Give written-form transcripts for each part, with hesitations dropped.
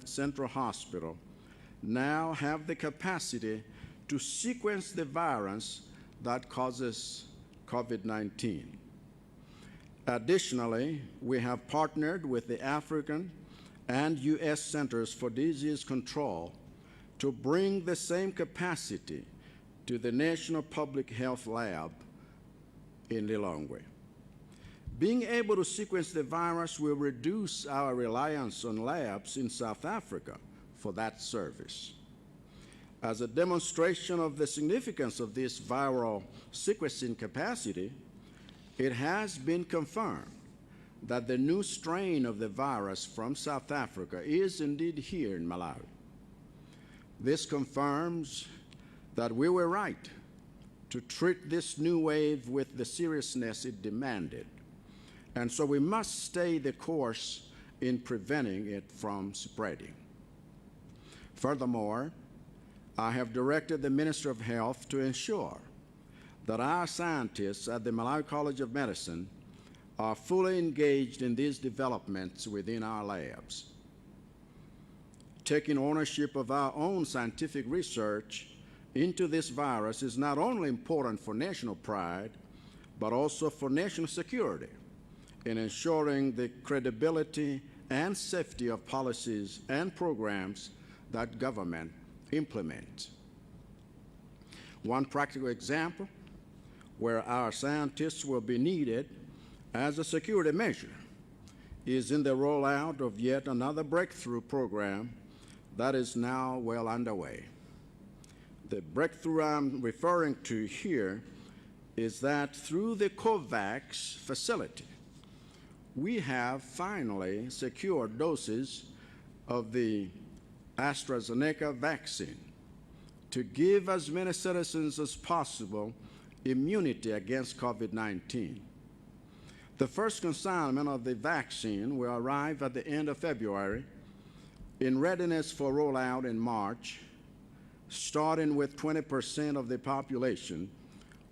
Central Hospital now have the capacity to sequence the virus that causes COVID-19. Additionally, we have partnered with the African and U.S. Centers for Disease Control to bring the same capacity to the National Public Health Lab in Lilongwe. Being able to sequence the virus will reduce our reliance on labs in South Africa for that service. As a demonstration of the significance of this viral sequencing capacity, it has been confirmed that the new strain of the virus from South Africa is indeed here in Malawi. This confirms that we were right to treat this new wave with the seriousness it demanded. And so we must stay the course in preventing it from spreading. Furthermore, I have directed the Minister of Health to ensure that our scientists at the Malawi College of Medicine are fully engaged in these developments within our labs. Taking ownership of our own scientific research into this virus is not only important for national pride, but also for national security in ensuring the credibility and safety of policies and programs that government implements. One practical example where our scientists will be needed as a security measure is in the rollout of yet another breakthrough program that is now well underway. The breakthrough I'm referring to here is that through the COVAX facility, we have finally secured doses of the AstraZeneca vaccine to give as many citizens as possible immunity against COVID-19. The first consignment of the vaccine will arrive at the end of February in readiness for rollout in March, starting with 20% of the population,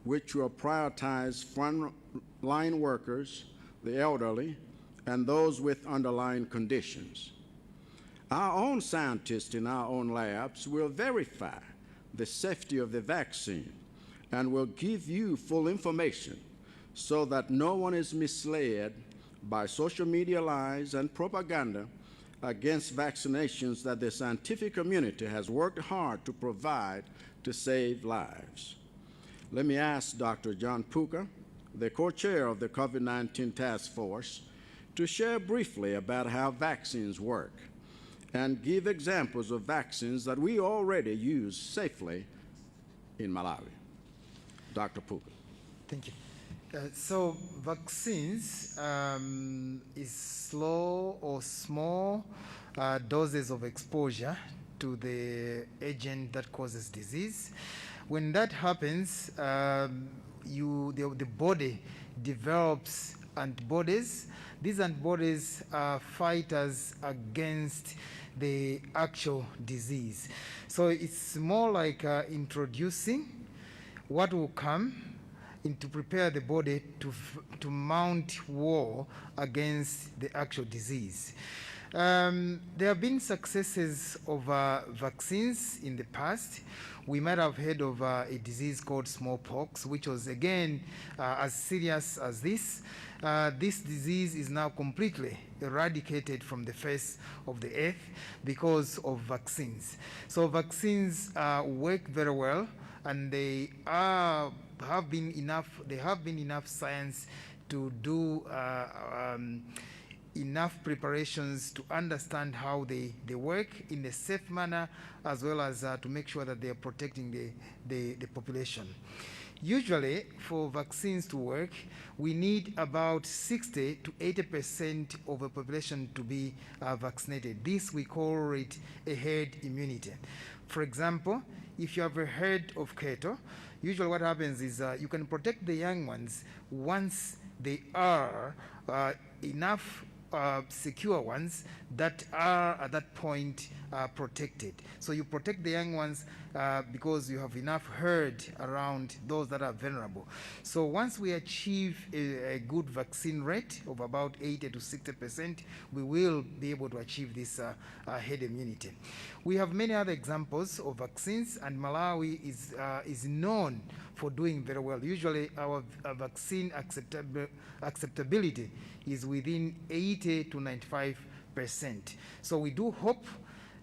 which will prioritize frontline workers, the elderly, and those with underlying conditions. Our own scientists in our own labs will verify the safety of the vaccine and will give you full information so that no one is misled by social media lies and propaganda against vaccinations that the scientific community has worked hard to provide to save lives. Let me ask Dr. John Puka, the co-chair of the COVID-19 task force, to share briefly about how vaccines work and give examples of vaccines that we already use safely in Malawi. Dr. Puka. Thank you. So vaccines is slow or small doses of exposure to the agent that causes disease. When that happens, the body develops antibodies. These antibodies are fighters against the actual disease. So it's more like introducing what will come to prepare the body to mount war against the actual disease. There have been successes of vaccines in the past. We might have heard of a disease called smallpox, which was again as serious as this. This disease is now completely eradicated from the face of the earth because of vaccines. So vaccines work very well, and they have been enough science to do enough preparations to understand how they work in a safe manner, as well as to make sure that they are protecting the population. Usually, for vaccines to work, we need about 60 to 80% of the population to be vaccinated. This, we call it a herd immunity. For example, if you have a herd of cattle, usually what happens is you can protect the young ones once they are enough secure ones that are at that point protected. So you protect the young ones because you have enough herd around those that are vulnerable. So once we achieve a good vaccine rate of about 80 to 60%, we will be able to achieve this herd immunity. We have many other examples of vaccines, and Malawi is known for doing very well. Usually our vaccine acceptability is within 80 to 95%. So we do hope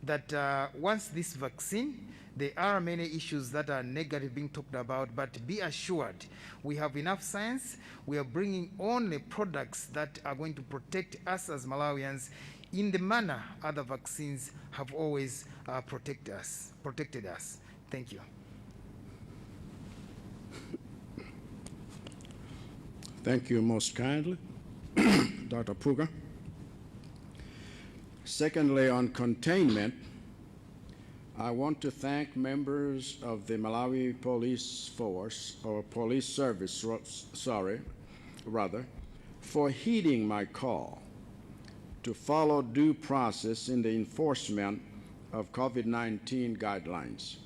that once this vaccine, there are many issues that are negative being talked about, but be assured we have enough science. We are bringing only products that are going to protect us as Malawians in the manner other vaccines have always protected us. Thank you. Thank you most kindly, Dr. Puga. Secondly, on containment, I want to thank members of the Malawi Police Force, or Police Service, for heeding my call to follow due process in the enforcement of COVID-19 guidelines.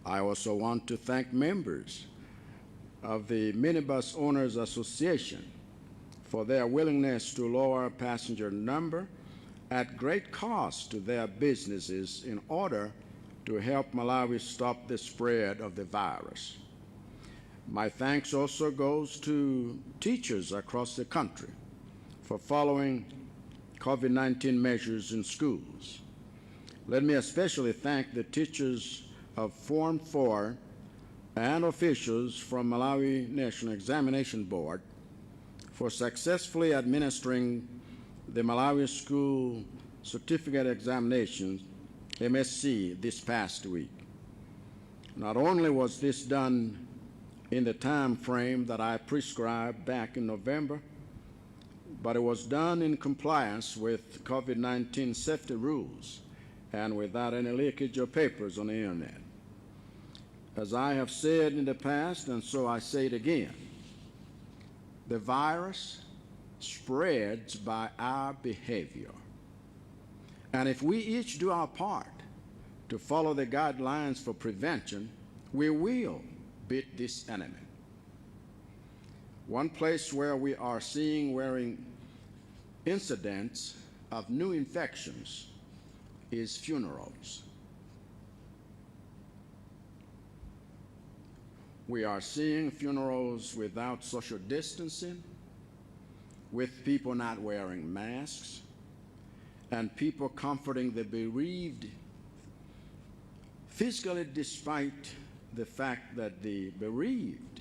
I also want to thank members of the Minibus Owners Association for their willingness to lower passenger number at great cost to their businesses in order to help Malawi stop the spread of the virus. My thanks also goes to teachers across the country for following COVID-19 measures in schools. Let me especially thank the teachers of Form 4 and officials from Malawi National Examination Board for successfully administering the Malawi School Certificate Examinations, MSc, this past week. Not only was this done in the time frame that I prescribed back in November, but it was done in compliance with COVID-19 safety rules and without any leakage of papers on the internet. As I have said in the past, and so I say it again, the virus spreads by our behavior. And if we each do our part to follow the guidelines for prevention, we will beat this enemy. One place where we are seeing incidents of new infections is funerals. We are seeing funerals without social distancing, with people not wearing masks, and people comforting the bereaved physically, despite the fact that the bereaved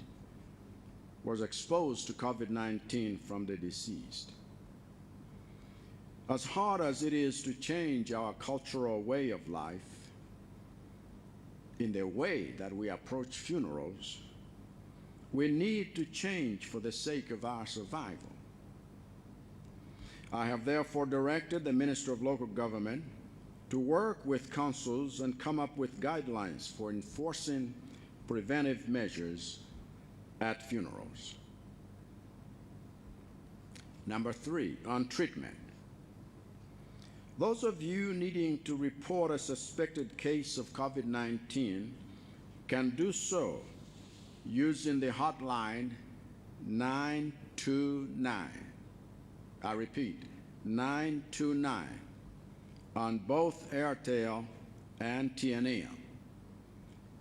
was exposed to COVID-19 from the deceased. As hard as it is to change our cultural way of life in the way that we approach funerals, we need to change for the sake of our survival. I have therefore directed the Minister of Local Government to work with councils and come up with guidelines for enforcing preventive measures at funerals. Number 3, on treatment. Those of you needing to report a suspected case of COVID-19 can do so using the hotline 929. I repeat, 929 on both Airtel and TNM.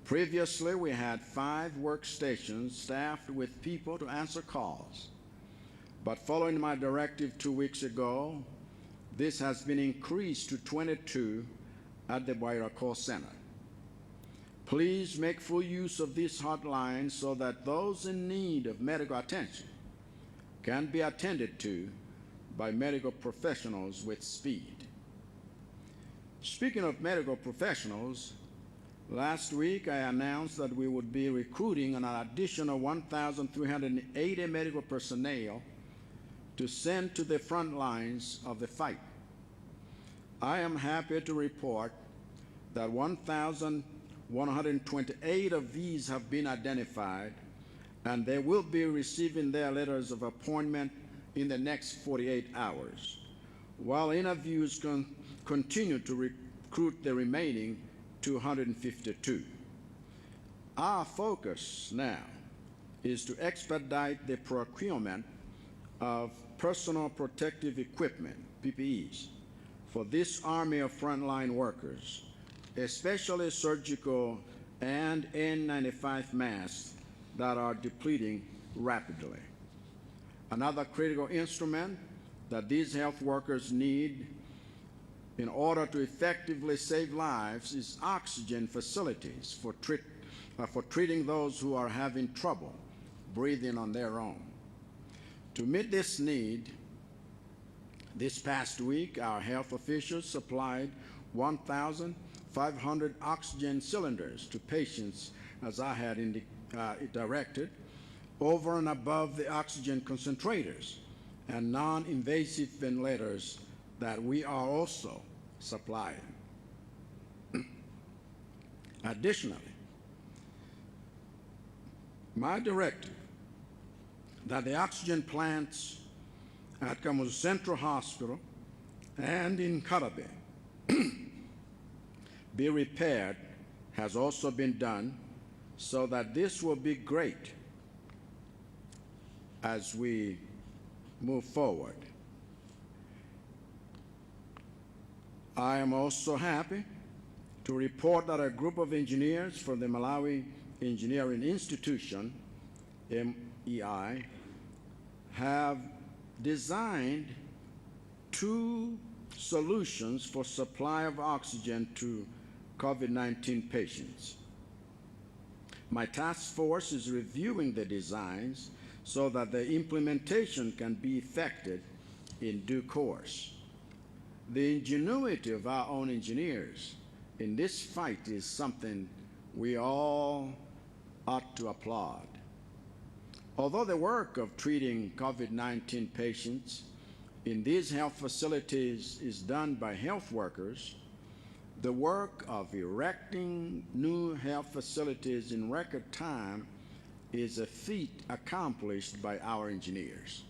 Previously, we had 5 workstations staffed with people to answer calls. But following my directive 2 weeks ago, this has been increased to 22 at the Baira call center. Please make full use of this hotline so that those in need of medical attention can be attended to by medical professionals with speed. Speaking of medical professionals, last week I announced that we would be recruiting an additional 1,380 medical personnel to send to the front lines of the fight. I am happy to report that 1,128 of these have been identified, and they will be receiving their letters of appointment in the next 48 hours, while interviews continue to recruit the remaining 252. Our focus now is to expedite the procurement of personal protective equipment, PPEs, for this army of frontline workers, especially surgical and N95 masks that are depleting rapidly. Another critical instrument that these health workers need in order to effectively save lives is oxygen facilities for treating those who are having trouble breathing on their own. To meet this need, this past week, our health officials supplied 1,500 oxygen cylinders to patients, as I had directed, over and above the oxygen concentrators and non-invasive ventilators that we are also supplying. Additionally, my directive that the oxygen plants at Kamuzu Central Hospital and in Karabe be repaired has also been done, so that this will be great as we move forward. I am also happy to report that a group of engineers from the Malawi Engineering Institution, MEI, have designed 2 solutions for supply of oxygen to COVID-19 patients. My task force is reviewing the designs so that the implementation can be effected in due course. The ingenuity of our own engineers in this fight is something we all ought to applaud. Although the work of treating COVID-19 patients in these health facilities is done by health workers, the work of erecting new health facilities in record time is a feat accomplished by our engineers.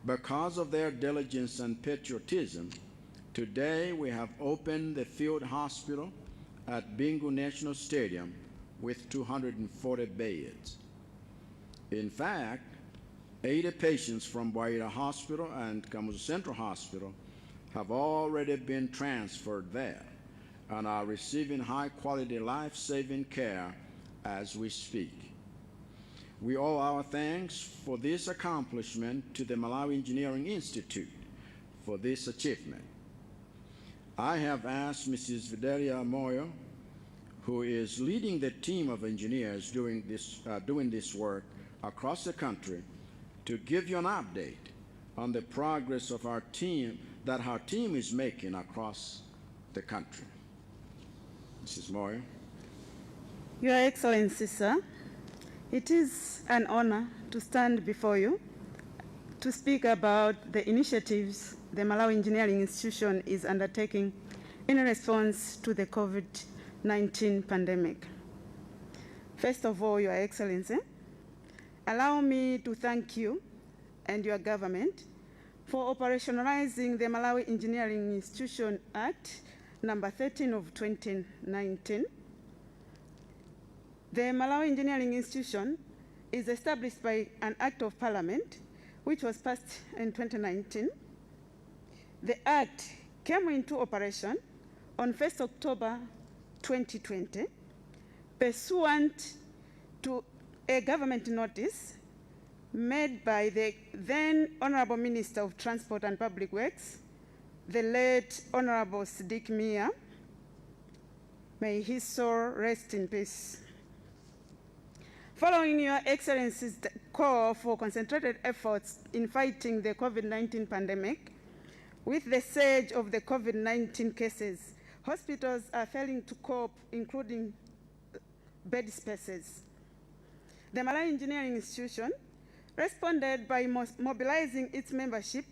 Because of their diligence and patriotism, today we have opened the field hospital at Bingu National Stadium with 240 beds. In fact, 80 patients from Bwaira Hospital and Kamuzu Central Hospital have already been transferred there and are receiving high-quality life-saving care as we speak. We owe our thanks for this accomplishment to the Malawi Engineering Institute for this achievement. I have asked Mrs. Videlia Moyo, who is leading the team of engineers doing this work across the country, to give you an update on the progress of our team is making across the country. Mrs. Moyo. Your Excellency, sir, it is an honor to stand before you to speak about the initiatives the Malawi Engineering Institution is undertaking in response to the COVID-19 pandemic. First of all, Your Excellency, allow me to thank you and your government for operationalizing the Malawi Engineering Institution Act number 13 of 2019. The Malawi Engineering Institution is established by an Act of Parliament which was passed in 2019. The Act came into operation on 1st October 2020, pursuant to a government notice made by the then Honorable Minister of Transport and Public Works, the late Honorable Zodiak. May his soul rest in peace. Following Your Excellency's call for concentrated efforts in fighting the COVID-19 pandemic, with the surge of the COVID-19 cases, hospitals are failing to cope, including bed spaces. The Malawi Engineering Institution responded by mobilizing its membership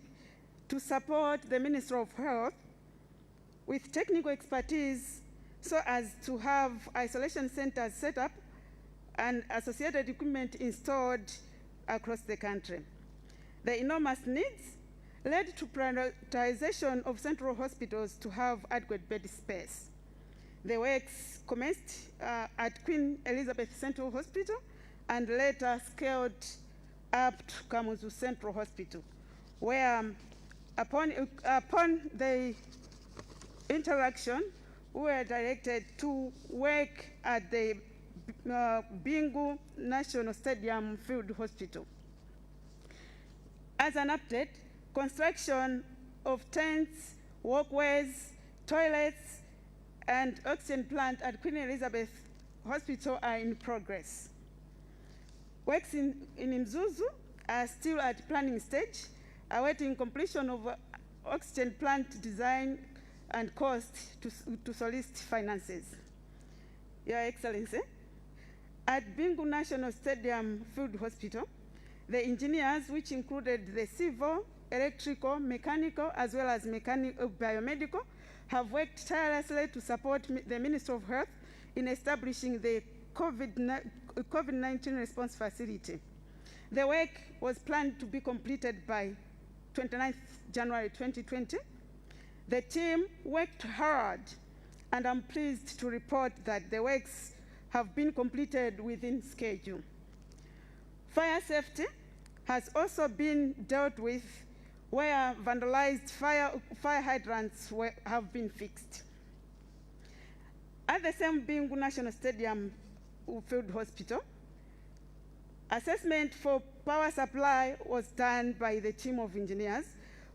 to support the Ministry of Health with technical expertise so as to have isolation centers set up and associated equipment installed across the country. The enormous needs led to prioritization of central hospitals to have adequate bed space. The works commenced at Queen Elizabeth Central Hospital and later scaled up to Kamuzu Central Hospital, where upon the interaction, we were directed to work at the Bingu National Stadium Field Hospital. As an update, construction of tents, walkways, toilets, and oxygen plant at Queen Elizabeth Hospital are in progress. Works in Mzuzu are still at planning stage, awaiting completion of oxygen plant design and cost to solicit finances. Your Excellency, at Bingu National Stadium Field Hospital, the engineers, which included the civil, electrical, mechanical, as well as biomedical, have worked tirelessly to support the Ministry of Health in establishing the COVID-19 response facility. The work was planned to be completed by 29th January 2020. The team worked hard, and I'm pleased to report that the works have been completed within schedule. Fire safety has also been dealt with, where vandalized fire hydrants have been fixed. At the same Bingu National Stadium Field Hospital, assessment for power supply was done by the team of engineers,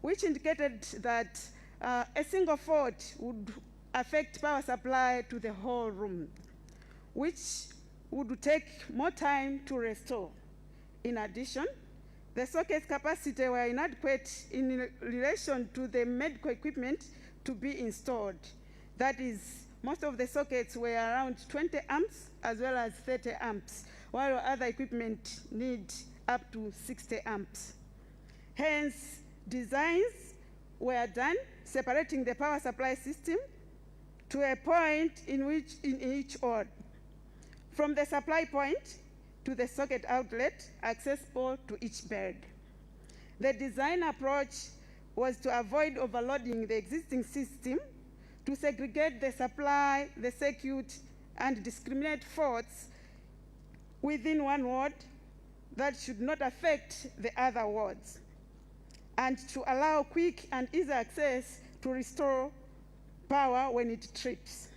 which indicated that a single fault would affect power supply to the whole room, which would take more time to restore. In addition, the socket capacity were inadequate in relation to the medical equipment to be installed. That is, most of the sockets were around 20 amps as well as 30 amps, while other equipment need up to 60 amps. Hence, designs were done separating the power supply system to a point in each ward, from the supply point to the socket outlet accessible to each bed. The design approach was to avoid overloading the existing system, to segregate the supply, the circuit, and discriminate faults within one ward that should not affect the other wards, and to allow quick and easy access to restore power when it trips,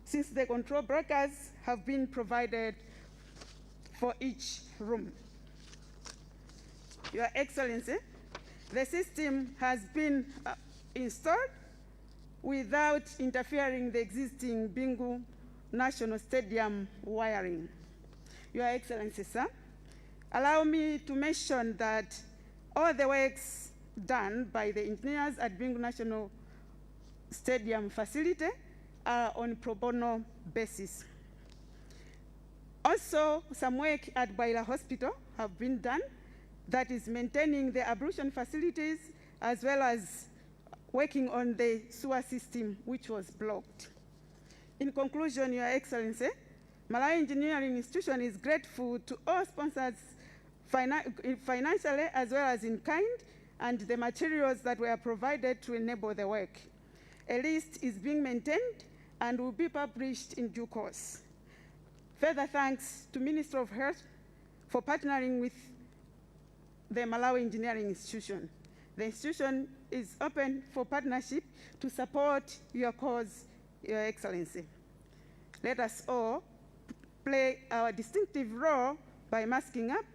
since the control breakers have been provided for each room. Your Excellency, the system has been installed without interfering the existing Bingu National Stadium wiring. Your Excellency, sir, allow me to mention that all the works done by the engineers at Bingu National Stadium facility are on pro bono basis. Also, some work at Baila Hospital have been done, that is maintaining the ablution facilities as well as working on the sewer system, which was blocked. In conclusion, Your Excellency, Malawi Engineering Institution is grateful to all sponsors financially as well as in kind, and the materials that were provided to enable the work. A list is being maintained and will be published in due course. Further thanks to Ministry of Health for partnering with the Malawi Engineering Institution. The institution is open for partnership to support your cause, Your Excellency. Let us all play our distinctive role by masking up,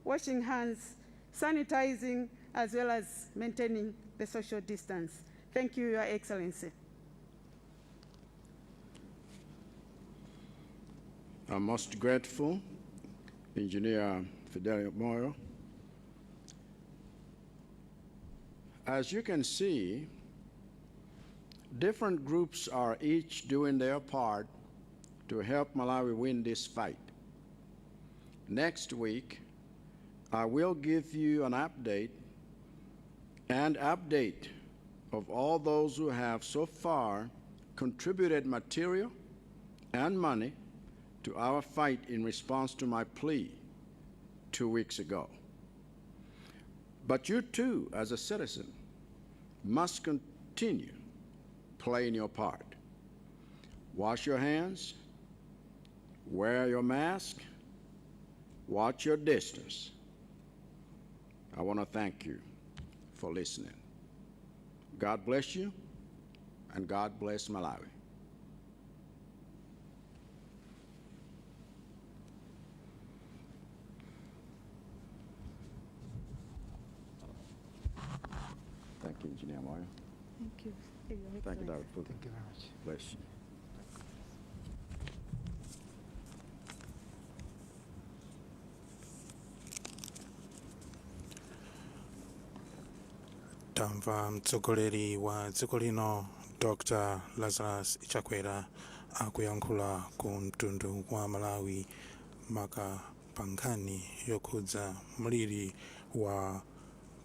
washing hands, sanitizing, as well as maintaining the social distance. Thank you, Your Excellency. I'm most grateful, Engineer Fidelio Moyo. As you can see, different groups are each doing their part to help Malawi win this fight. Next week, I will give you an update of all those who have so far contributed material and money to our fight in response to my plea 2 weeks ago. But you too, as a citizen, must continue playing your part. Wash your hands, wear your mask, watch your distance. I want to thank you for listening. God bless you, and God bless Malawi. Thank you, Engineer Moyo. Thank you. Thank you, Dr. Fuller. Thank you very much. Bless you. Tamva mtsogoleri wa dziko lino Dr. Lazarus Chakwera akuyankhula ku mtundu wa Malawi maka pa nkhani yokhudza mliri wa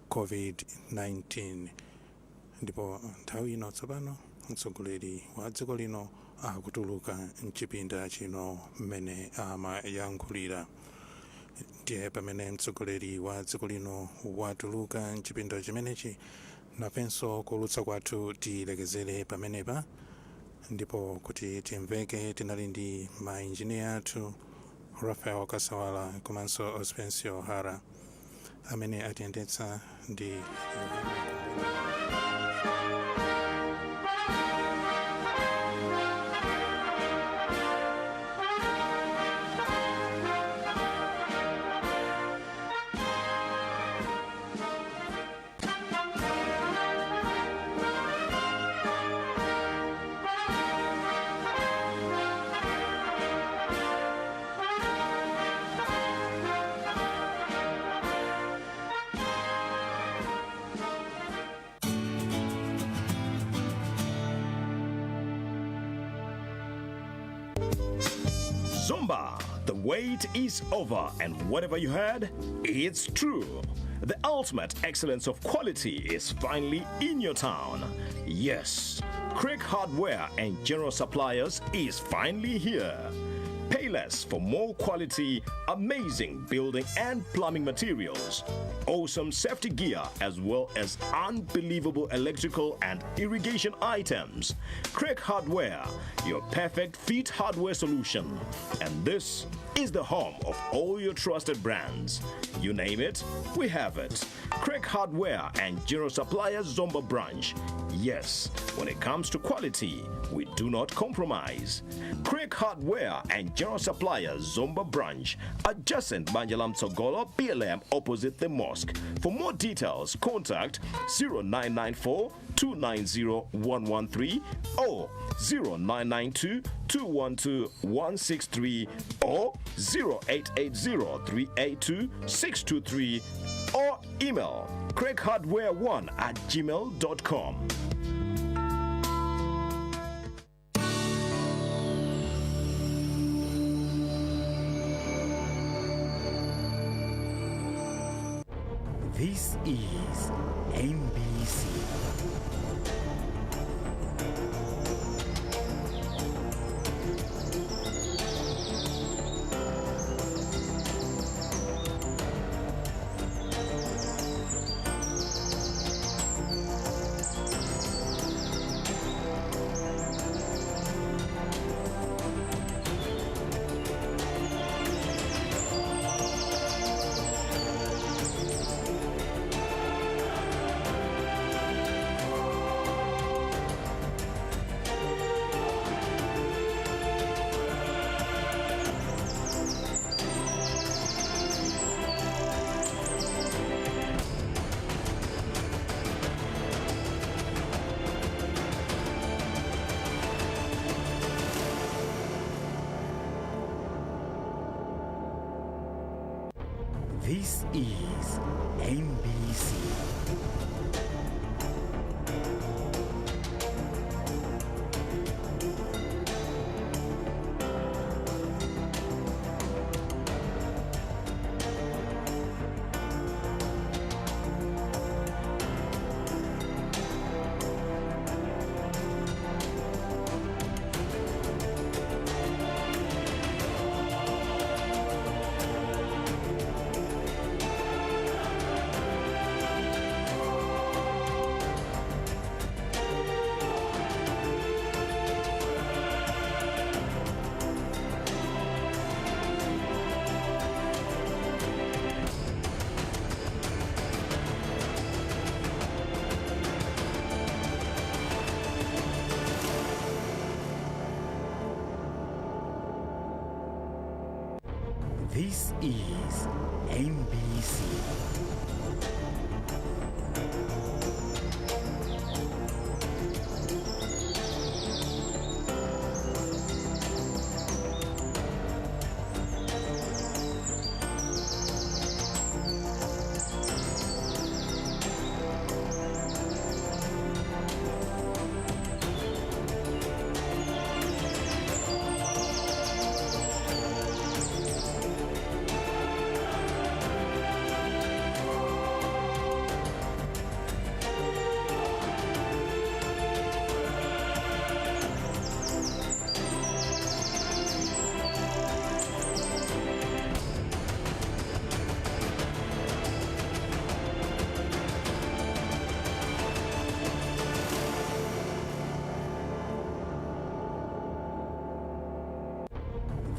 COVID-19. Ndipo nthawi ino tsopano mtsogoleri wa dziko lino akutuluka mchipinda chino mmene amayankhulira. Ndiye pamene mtsogoleri wa dziko lino watuluka mchipinda chimenechi, nafenso kulutsa kwathu tilekezere pamenepa, ndipo kuti timveke tinali ndi mainjiniya athu Rafael Kasawala komanso Ospencio Hara amene atiyendetsa ndi Zumba, the wait is over, and whatever you heard, it's true. The ultimate excellence of quality is finally in your town. Yes, Craig Hardware and General Suppliers is finally here. Pay less for more quality, amazing building and plumbing materials, awesome safety gear, as well as unbelievable electrical and irrigation items. Craig Hardware, your perfect fit hardware solution. And this is the home of all your trusted brands. You name it, we have it. Craig Hardware and General Suppliers Zomba branch. Yes, when it comes to quality, we do not compromise. Craig Hardware and General Suppliers Zomba branch, adjacent Banjalam Tsogolo PLM opposite the mosque. For more details, contact 0994 290 113 or 0992 212 163 or 0880 382 623 or email craighardware1@gmail.com. This is NBC. This is NBC. This is NBC.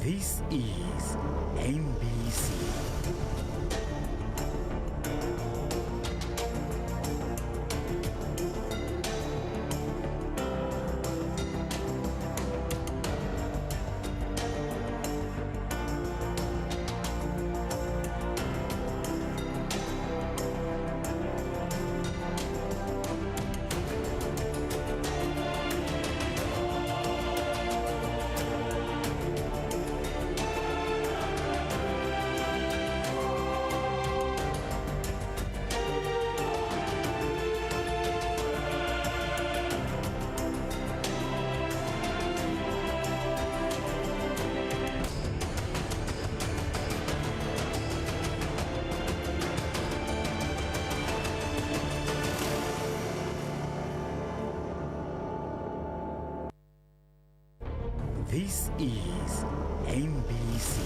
This is NBC. This is NBC.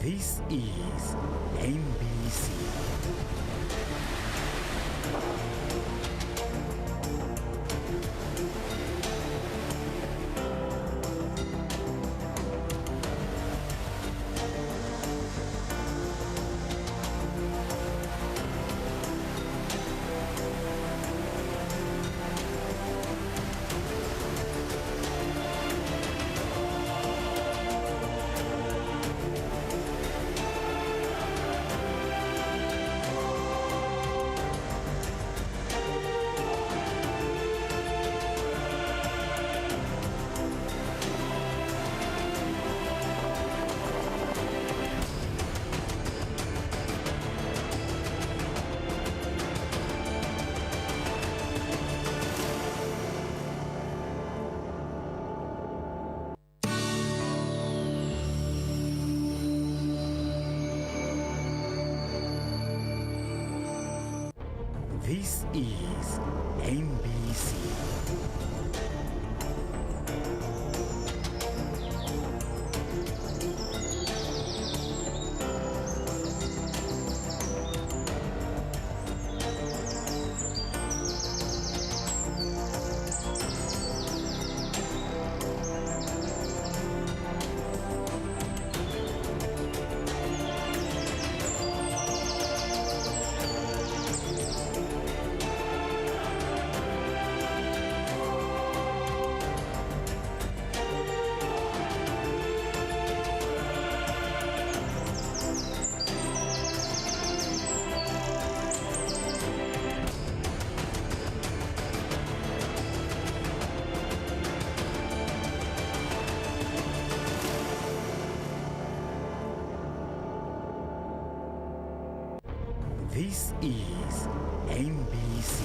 This is NBC. This is NBC. This is MBC.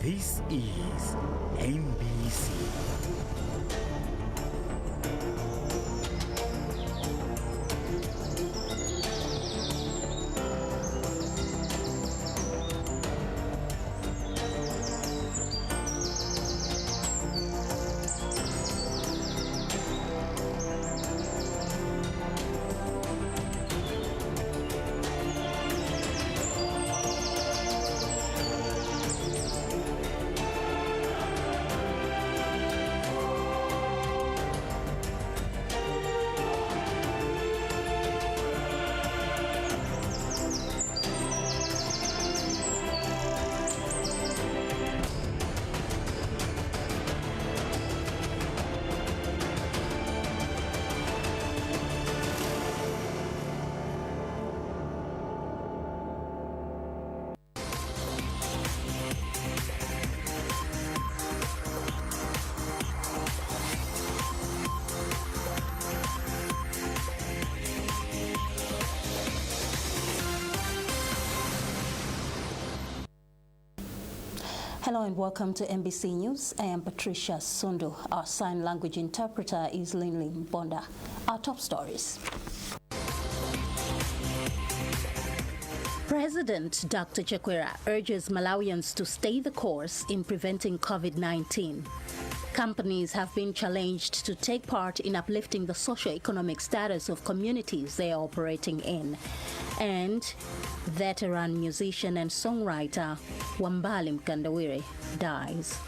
This is MBC. Hello and welcome to MBC News. I am Patricia Sundu. Our sign language interpreter is Linley Bonda. Our top stories. President Dr. Chakwera urges Malawians to stay the course in preventing COVID-19. Companies have been challenged to take part in uplifting the socio-economic status of communities they are operating in. And veteran musician and songwriter Wambali Mkandawire dies.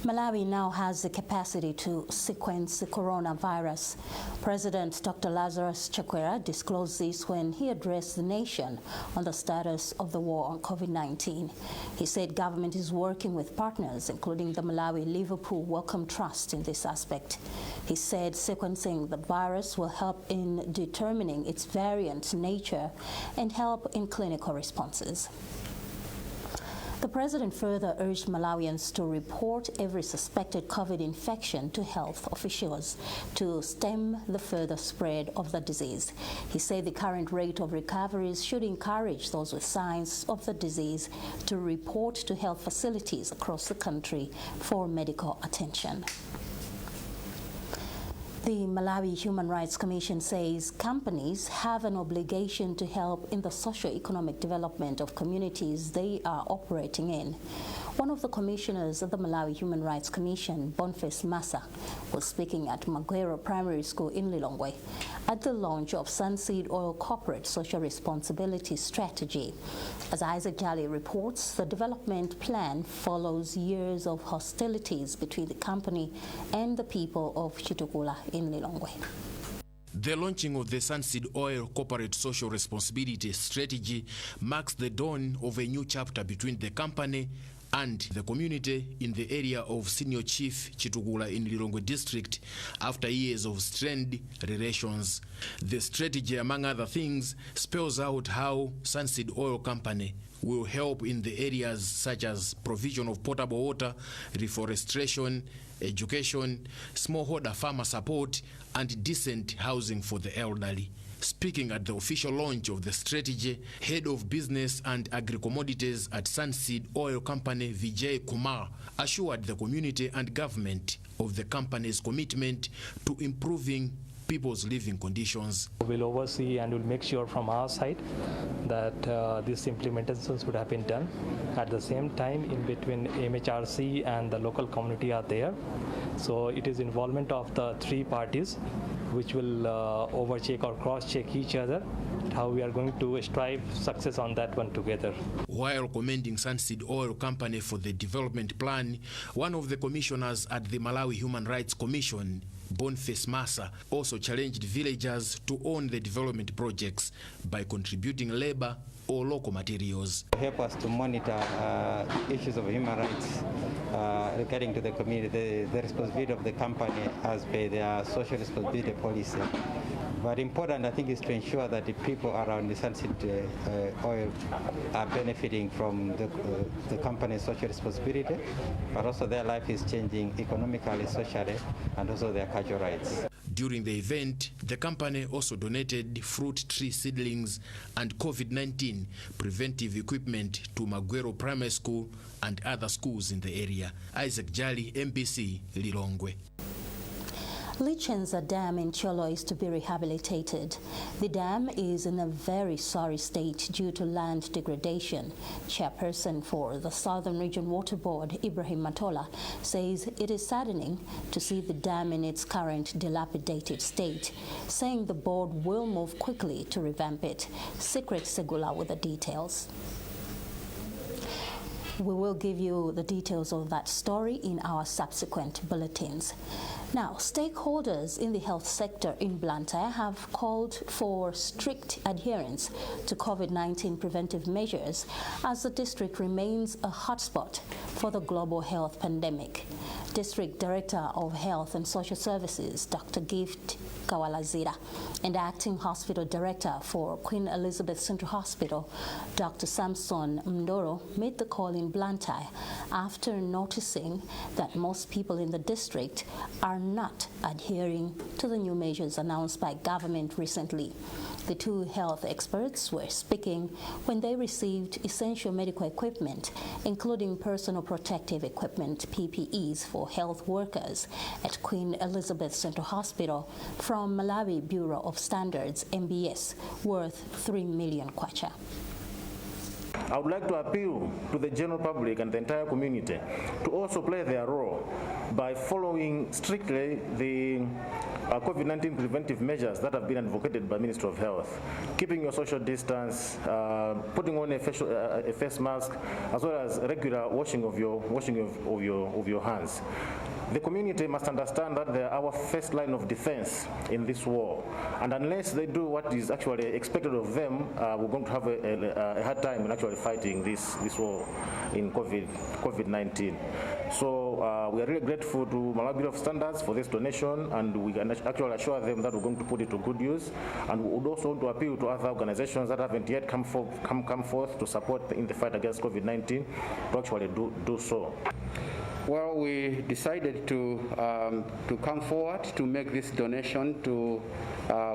Malawi now has the capacity to sequence the coronavirus. President Dr. Lazarus Chakwera disclosed this when he addressed the nation on the status of the war on COVID-19. He said government is working with partners, including the Malawi Liverpool Wellcome Trust, in this aspect. He said sequencing the virus will help in determining its variant nature and help in clinical responses. The president further urged Malawians to report every suspected COVID infection to health officials to stem the further spread of the disease. He said the current rate of recoveries should encourage those with signs of the disease to report to health facilities across the country for medical attention. The Malawi Human Rights Commission says companies have an obligation to help in the socio-economic development of communities they are operating in. One of the commissioners of the Malawi Human Rights Commission, Boniface Massa, was speaking at Magwero Primary School in Lilongwe at the launch of Sunseed Oil Corporate Social Responsibility Strategy. As Isaac Jali reports, the development plan follows years of hostilities between the company and the people of Chitukula in Lilongwe. The launching of the Sunseed Oil Corporate Social Responsibility Strategy marks the dawn of a new chapter between the company and the community in the area of Senior Chief Chitugula in Lilongwe District after years of strained relations. The strategy, among other things, spells out how Sunseed Oil Company will help in the areas such as provision of potable water, reforestation, education, smallholder farmer support, and decent housing for the elderly. Speaking at the official launch of the strategy, Head of Business and Agri-Commodities at Sunseed Oil Company, Vijay Kumar, assured the community and government of the company's commitment to improving people's living conditions. We'll oversee and we'll make sure from our side that these implementations would have been done. At the same time, in between MHRC and the local community are there. So it is involvement of the three parties which will overcheck or cross-check each other, how we are going to strive success on that one together. While commending Sunseed Oil Company for the development plan, one of the commissioners at the Malawi Human Rights Commission, Boniface Massa, also challenged villagers to own the development projects by contributing labor or local materials. Help us to monitor issues of human rights regarding to the community, the responsibility of the company as per their social responsibility policy. But important, I think, is to ensure that the people around the Sunseed Oil are benefiting from the company's social responsibility, but also their life is changing economically, socially, and also their cultural rights. During the event, the company also donated fruit tree seedlings and COVID-19 preventive equipment to Magwero Primary School and other schools in the area. Isaac Jali, MBC, Lilongwe. Lichenza Dam in Cholo is to be rehabilitated. The dam is in a very sorry state due to land degradation. Chairperson for the Southern Region Water Board, Ibrahim Matola, says it is saddening to see the dam in its current dilapidated state, saying the board will move quickly to revamp it. Secret Segula with the details. We will give you the details of that story in our subsequent bulletins. Now, stakeholders in the health sector in Blantyre have called for strict adherence to COVID-19 preventive measures as the district remains a hotspot for the global health pandemic. District Director of Health and Social Services, Dr. Gift Kawalazira, and Acting Hospital Director for Queen Elizabeth Central Hospital, Dr. Samson Mndoro, made the call in Blantyre after noticing that most people in the district are not adhering to the new measures announced by government recently. The two health experts were speaking when they received essential medical equipment, including personal protective equipment, PPEs, for health workers at Queen Elizabeth Central Hospital from Malawi Bureau of Standards, MBS, worth 3 million kwacha. I would like to appeal to the general public and the entire community to also play their role by following strictly the COVID-19 preventive measures that have been advocated by Ministry of Health, keeping your social distance, putting on a face mask, as well as regular washing of your hands. The community must understand that they are our first line of defense in this war, and unless they do what is actually expected of them, we're going to have a hard time in actually fighting this war in COVID-19. So we are really grateful to Malawi Bureau of Standards for this donation, and we can actually assure them that we're going to put it to good use. And we would also want to appeal to other organizations that haven't yet come forth to support in the fight against COVID-19 to actually do so. Well, we decided to come forward to make this donation to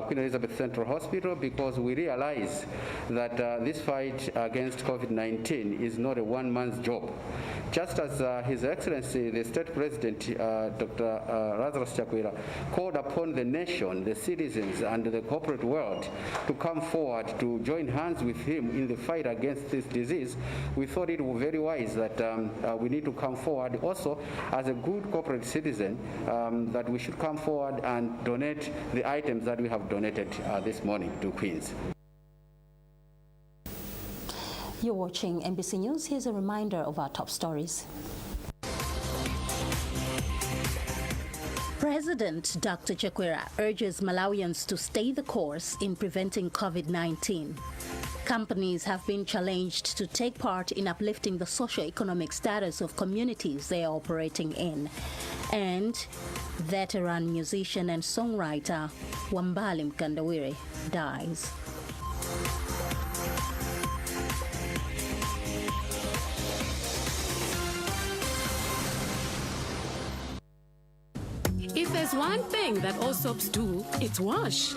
Queen Elizabeth Central Hospital because we realize that this fight against COVID-19 is not a one-man's job. Just as His Excellency, the State President, Dr. Lazarus Chakwera, called upon the nation, the citizens, and the corporate world to come forward to join hands with him in the fight against this disease, we thought it was very wise that we need to come forward also as a good corporate citizen, that we should come forward and donate the items that we have donated this morning to Queens. You're watching MBC News. Here's a reminder of our top stories. President Dr. Chakwera urges Malawians to stay the course in preventing COVID-19. Companies have been challenged to take part in uplifting the socio-economic status of communities they are operating in. And veteran musician and songwriter Wambali Mkandawire dies. If there's one thing that all soaps do, it's wash.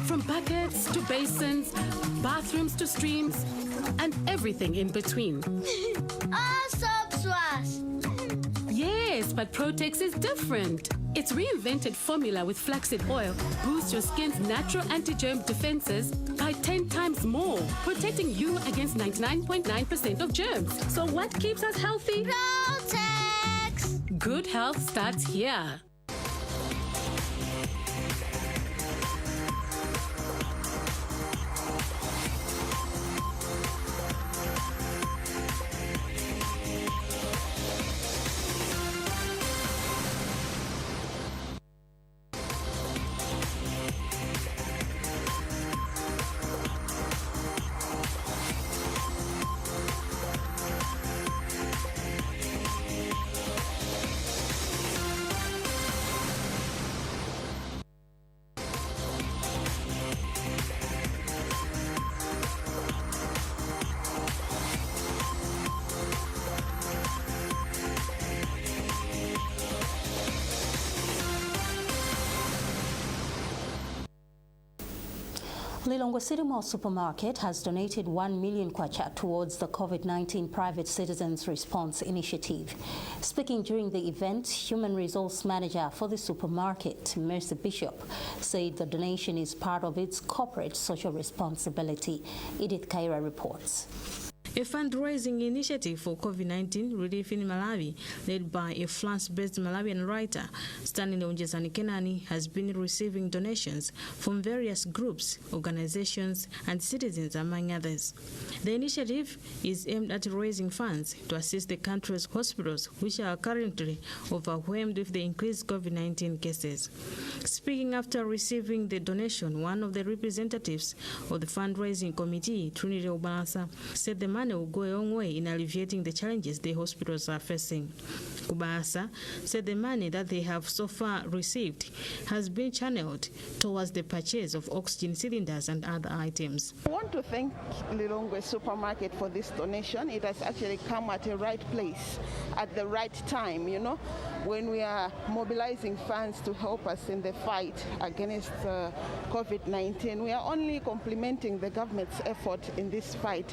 From buckets to basins, bathrooms to streams, and everything in between. All soaps wash. Yes, but Protex is different. Its reinvented formula with flaxseed oil boosts your skin's natural anti-germ defenses by 10 times more, protecting you against 99.9% of germs. So what keeps us healthy? Protex! Good health starts here. Lilongwe City Mall Supermarket has donated 1 million kwacha towards the COVID-19 Private Citizens Response Initiative. Speaking during the event, Human Resource Manager for the supermarket, Mercy Bishop, said the donation is part of its corporate social responsibility. Edith Kaira reports. A fundraising initiative for COVID-19 relief in Malawi, led by a France-based Malawian writer, Stanley Nkhani, has been receiving donations from various groups, organizations, and citizens, among others. The initiative is aimed at raising funds to assist the country's hospitals, which are currently overwhelmed with the increased COVID-19 cases. Speaking after receiving the donation, one of the representatives of the fundraising committee, Trinity Obalasa, said the money will go a long way in alleviating the challenges the hospitals are facing. Kubasa said the money that they have so far received has been channeled towards the purchase of oxygen cylinders and other items. I want to thank Lilongwe Supermarket for this donation. It has actually come at the right place, at the right time, you know, when we are mobilizing funds to help us in the fight against COVID-19. We are only complementing the government's effort in this fight.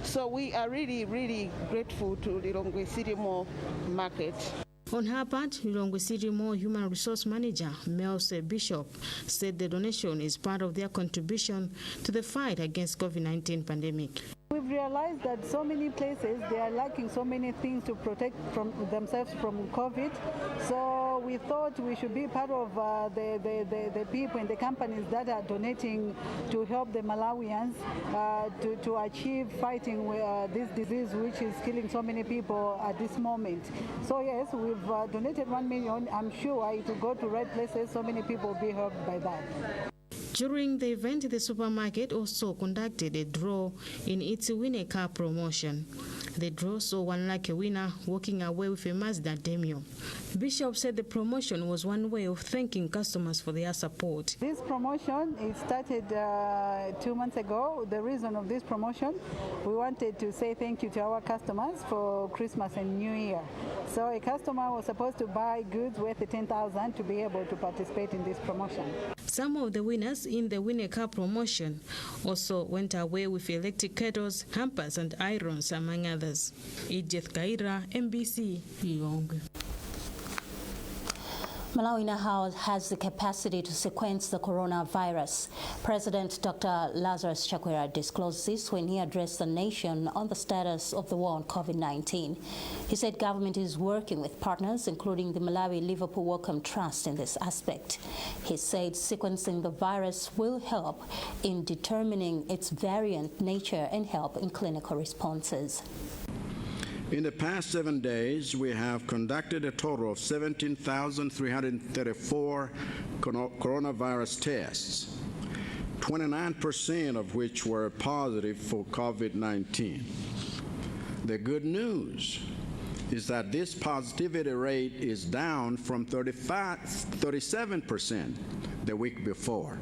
So we are really, really grateful to Lilongwe City Mall Market. On her part, Lilongwe City Mall Human Resource Manager, Mercy Bishop, said the donation is part of their contribution to the fight against COVID-19 pandemic. We've realized that so many places, they are lacking so many things to protect themselves from COVID. So we thought we should be part of the people and the companies that are donating to help the Malawians to achieve fighting with this disease, which is killing so many people at this moment. So yes, we've donated 1 million. I'm sure it will go to right places. So many people will be helped by that. During the event, the supermarket also conducted a draw in its Winner Car promotion. The draw saw one lucky winner walking away with a Mazda Demio. Bishop said the promotion was one way of thanking customers for their support. This promotion, it started 2 months ago. The reason of this promotion, we wanted to say thank you to our customers for Christmas and New Year. So a customer was supposed to buy goods worth 10,000 to be able to participate in this promotion. Some of the winners in the Winner Car promotion also went away with electric kettles, hampers, and irons, among others. Edith Kaira, MBC, Lilongwe. Malawi now has the capacity to sequence the coronavirus. President Dr. Lazarus Chakwera disclosed this when he addressed the nation on the status of the war on COVID-19. He said government is working with partners, including the Malawi Liverpool Wellcome Trust, in this aspect. He said sequencing the virus will help in determining its variant nature and help in clinical responses. In the past 7 days, we have conducted a total of 17,334 coronavirus tests, 29% of which were positive for COVID-19. The good news is that this positivity rate is down from 37% the week before.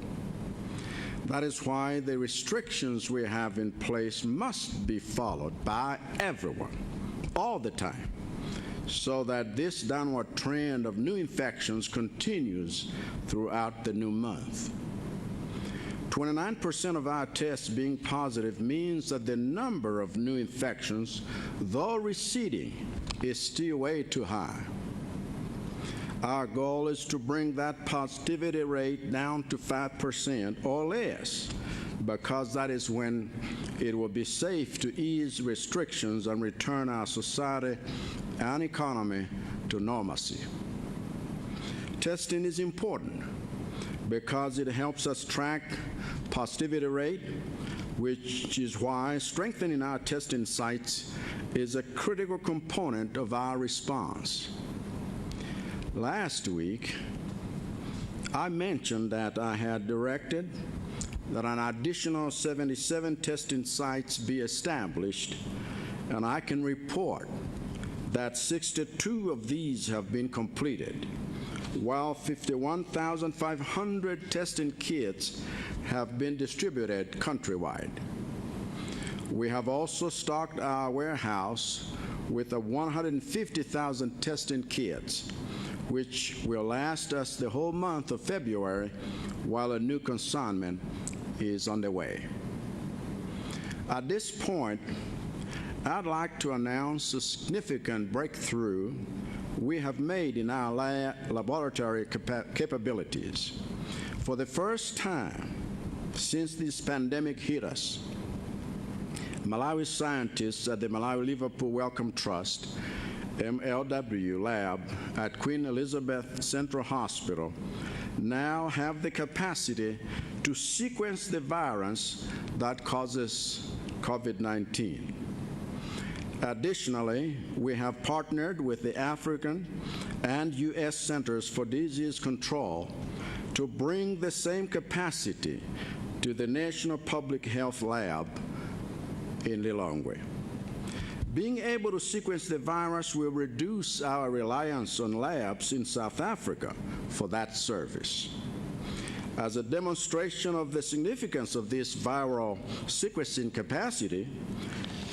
That is why the restrictions we have in place must be followed by everyone, all the time, so that this downward trend of new infections continues throughout the new month. 29% of our tests being positive means that the number of new infections, though receding, is still way too high. Our goal is to bring that positivity rate down to 5% or less, because that is when it will be safe to ease restrictions and return our society and economy to normalcy. Testing is important because it helps us track positivity rate, which is why strengthening our testing sites is a critical component of our response. Last week, I mentioned that I had directed that an additional 77 testing sites be established, and I can report that 62 of these have been completed, while 51,500 testing kits have been distributed countrywide. We have also stocked our warehouse with 150,000 testing kits, which will last us the whole month of February while a new consignment is underway. At this point, I'd like to announce a significant breakthrough we have made in our laboratory capabilities. For the first time since this pandemic hit us, Malawi scientists at the Malawi Liverpool Wellcome Trust MLW lab at Queen Elizabeth Central Hospital now have the capacity to sequence the virus that causes COVID-19. Additionally, we have partnered with the African and U.S. Centers for Disease Control to bring the same capacity to the National Public Health Lab in Lilongwe. Being able to sequence the virus will reduce our reliance on labs in South Africa for that service. As a demonstration of the significance of this viral sequencing capacity,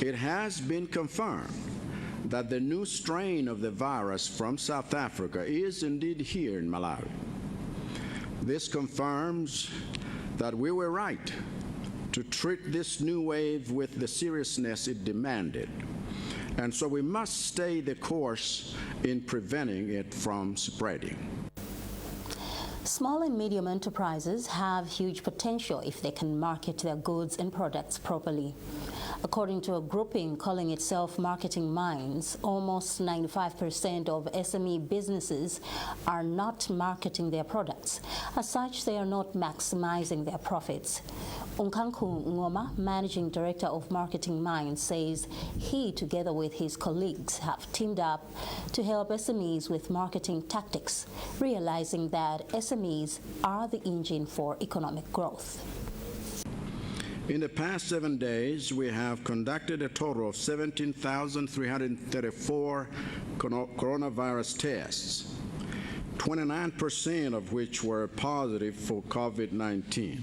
it has been confirmed that the new strain of the virus from South Africa is indeed here in Malawi. This confirms that we were right to treat this new wave with the seriousness it demanded. And so we must stay the course in preventing it from spreading. Small and medium enterprises have huge potential if they can market their goods and products properly. According to a grouping calling itself Marketing Minds, almost 95% of SME businesses are not marketing their products. As such, they are not maximizing their profits. Unkanku Ngoma, Managing Director of Marketing Minds, says he, together with his colleagues, have teamed up to help SMEs with marketing tactics, realizing that SMEs are the engine for economic growth. In the past 7 days, we have conducted a total of 17,334 coronavirus tests, 29% of which were positive for COVID-19.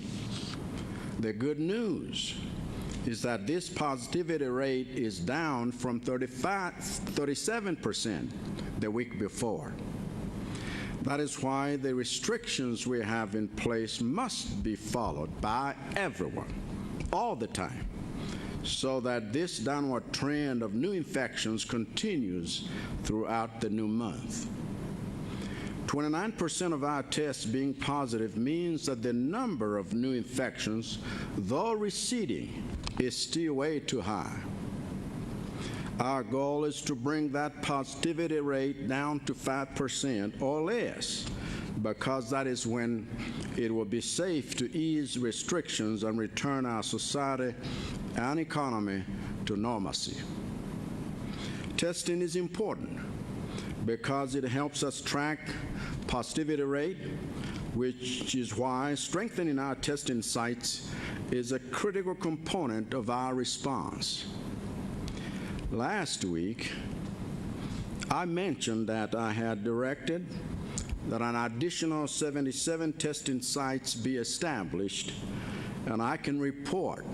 The good news is that this positivity rate is down from 37% the week before. That is why the restrictions we have in place must be followed by everyone, all the time, so that this downward trend of new infections continues throughout the new month. 29% of our tests being positive means that the number of new infections, though receding, is still way too high. Our goal is to bring that positivity rate down to 5% or less, because that is when it will be safe to ease restrictions and return our society and economy to normalcy. Testing is important because it helps us track positivity rate, which is why strengthening our testing sites is a critical component of our response. Last week, I mentioned that I had directed that an additional 77 testing sites be established, and I can report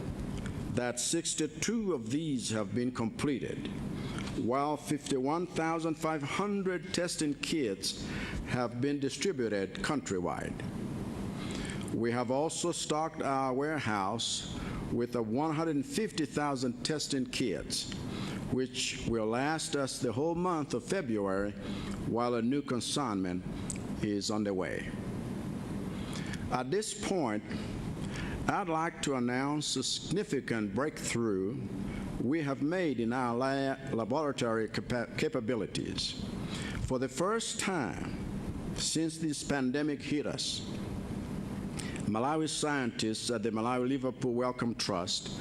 that 62 of these have been completed, while 51,500 testing kits have been distributed countrywide. We have also stocked our warehouse with 150,000 testing kits, which will last us the whole month of February while a new consignment is underway. At this point, I'd like to announce a significant breakthrough we have made in our laboratory capabilities. For the first time since this pandemic hit us, Malawi scientists at the Malawi Liverpool Wellcome Trust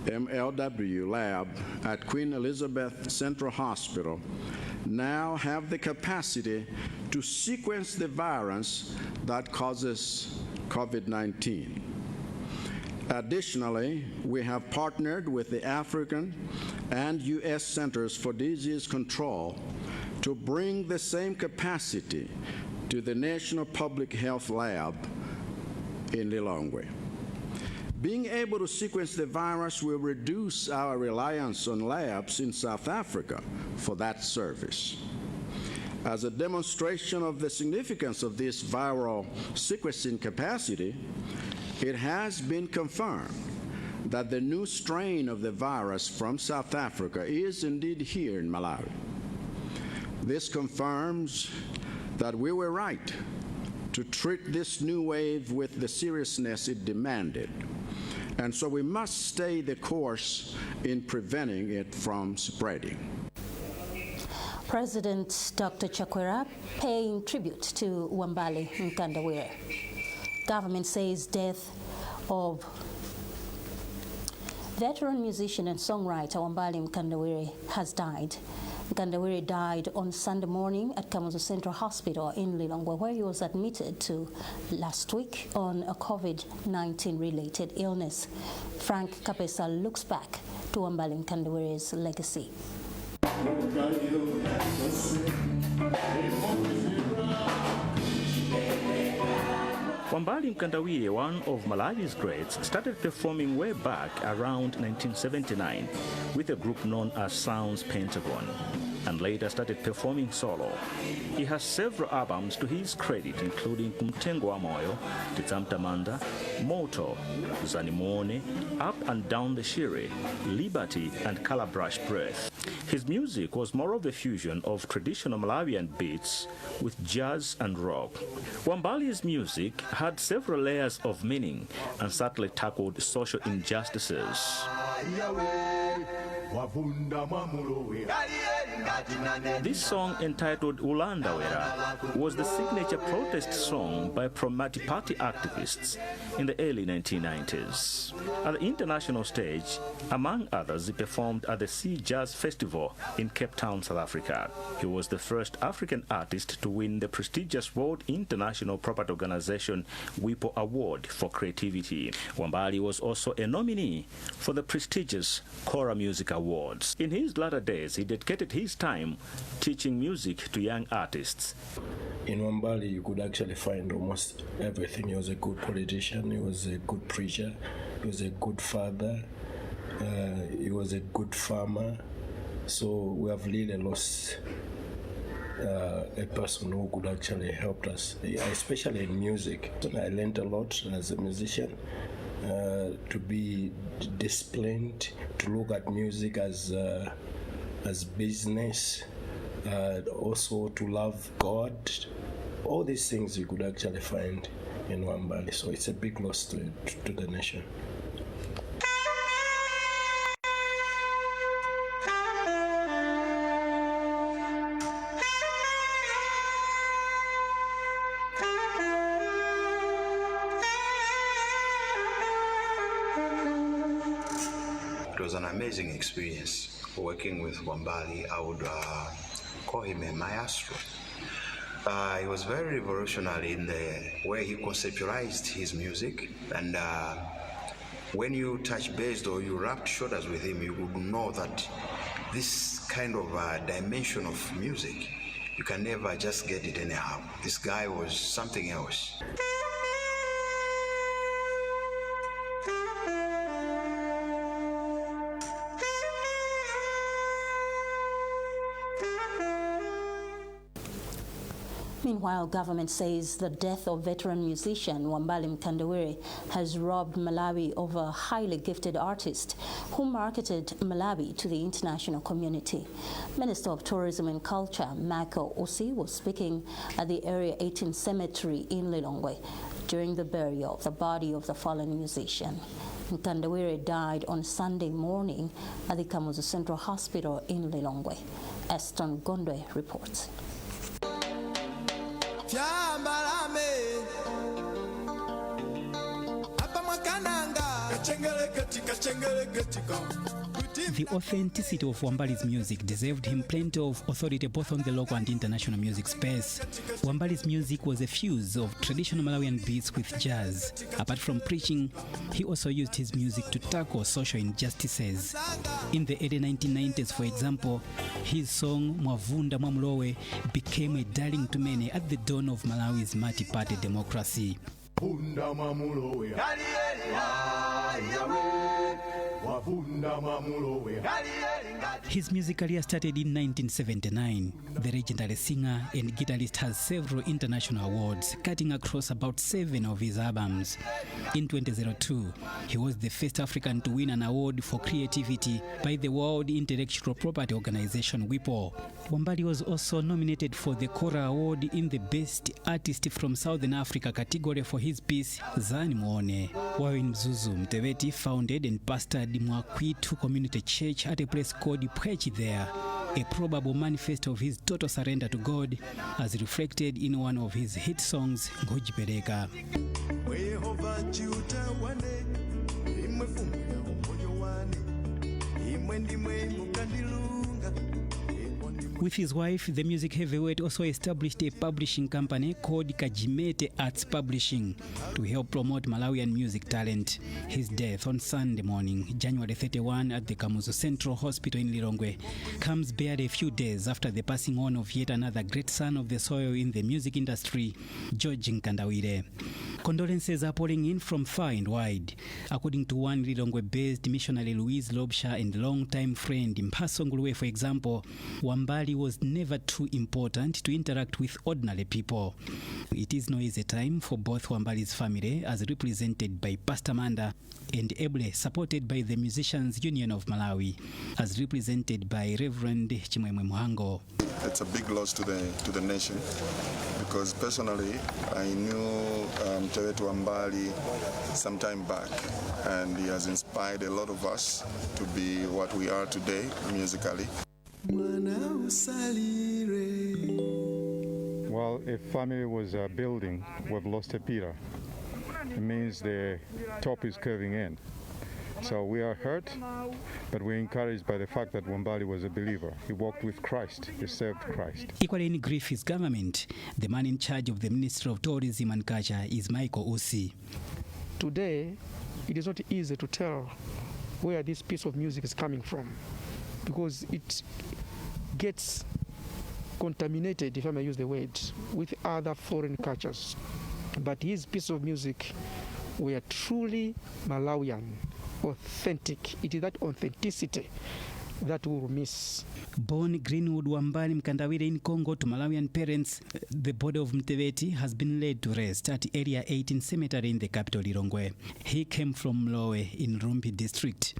MLW lab at Queen Elizabeth Central Hospital now have the capacity to sequence the virus that causes COVID-19. Additionally, we have partnered with the African and U.S. Centers for Disease Control to bring the same capacity to the National Public Health Lab in Lilongwe. Being able to sequence the virus will reduce our reliance on labs in South Africa for that service. As a demonstration of the significance of this viral sequencing capacity, it has been confirmed that the new strain of the virus from South Africa is indeed here in Malawi. This confirms that we were right to treat this new wave with the seriousness it demanded. And so we must stay the course in preventing it from spreading. President Dr. Chakwera paying tribute to Wambali Mkandawire. Government says death of veteran musician and songwriter Wambali Mkandawire has died. Mkandawire died on Sunday morning at Kamuzu Central Hospital in Lilongwe, where he was admitted to last week on a COVID-19 related illness. Frank Kapesa looks back to Wambali Mkandawire's legacy. Wambali Mkandawire, one of Malawi's greats, started performing way back around 1979 with a group known as Sounds Pentagon, and later started performing solo. He has several albums to his credit, including Kumtengo Moyo, Tizamtamanda, Moto, Zanimone, Up and Down the Shire, Liberty, and Calabrash Breath. His music was more of a fusion of traditional Malawian beats with jazz and rock. Wambali's music had several layers of meaning and subtly tackled social injustices. This song, entitled Ulandawera, was the signature protest song by pro-Mati Party activists in the early 1990s. At the international stage, among others, he performed at the Sea Jazz Festival in Cape Town, South Africa. He was the first African artist to win the prestigious World International Property Organization WIPO Award for Creativity. Wambali was also a nominee for the prestigious Kora Music Awards. In his latter days, he dedicated his time teaching music to young artists. In Wambali, you could actually find almost everything. He was a good politician, he was a good preacher, he was a good father, he was a good farmer. So we have really lost a person who could actually help us, especially in music. I learned a lot as a musician. To be disciplined, to look at music as business, also to love God. All these things you could actually find in Wambali. So it's a big loss to the nation. It was an amazing experience working with Wambali. I would call him a maestro. He was very revolutionary in the way he conceptualized his music, and when you touch bass or you rubbed shoulders with him, you would know that this kind of dimension of music, you can never just get it anyhow. This guy was something else. Meanwhile, government says the death of veteran musician Wambali Mkandawire has robbed Malawi of a highly gifted artist who marketed Malawi to the international community. Minister of Tourism and Culture, Michael Osi, was speaking at the Area 18 Cemetery in Lilongwe during the burial of the body of the fallen musician. Mkandawire died on Sunday morning at the Kamuzu Central Hospital in Lilongwe. Aston Gondwe reports. The authenticity of Wambali's music deserved him plenty of authority both on the local and international music space. Wambali's music was a fuse of traditional Malawian beats with jazz. Apart from preaching, he also used his music to tackle social injustices. In the early 1990s, for example, his song Mwavunda Mwamulowe became a darling to many at the dawn of Malawi's multi-party democracy. His music career started in 1979. The legendary singer and guitarist has several international awards, cutting across about 7 of his albums. In 2002, he was the first African to win an award for creativity by the World Intellectual Property Organization, WIPO. Wambali was also nominated for the Kora Award in the Best Artist from Southern Africa category for his piece, Zani Muone. While in Mzuzu, Mtebeti founded and pastored Mwakwitu Community Church at a place called Pwechi there, a probable manifesto of his total surrender to God, as reflected in one of his hit songs, Ngojipeleka. With his wife, the music heavyweight also established a publishing company called Kajimete Arts Publishing to help promote Malawian music talent. His death on Sunday morning, January 31, at the Kamuzu Central Hospital in Lilongwe, comes barely a few days after the passing on of yet another great son of the soil in the music industry, George Nkandawire. Condolences are pouring in from far and wide. According to one Lilongwe-based missionary, Louise Lobsha, and longtime friend Mpaso Nguluwe, for example, Wambali was never too important to interact with ordinary people. It is no easy time for both Wambali's family, as represented by Pastor Manda, and ably supported by the Musicians Union of Malawi, as represented by Reverend Chimwemwe Muhango. It's a big loss to the nation, because personally I knew Tewetu Wambali some time back, and he has inspired a lot of us to be what we are today musically. Well, if family was building, we've lost a pillar. It means the top is curving in. So we are hurt, but we're encouraged by the fact that Wambali was a believer. He walked with Christ. He served Christ. Equally in grief is government. The man in charge of the Ministry of Tourism and Culture is Michael Osi. Today, it is not easy to tell where this piece of music is coming from, because it gets contaminated, if I may use the word, with other foreign cultures. But his piece of music were truly Malawian, authentic. It is that authenticity that we will miss. Born Greenwood Wambali Mkandawire in Congo to Malawian parents, the body of Mtebeti has been laid to rest at Area 18 Cemetery in the capital Lilongwe. He came from Mlowe in Rumpi district.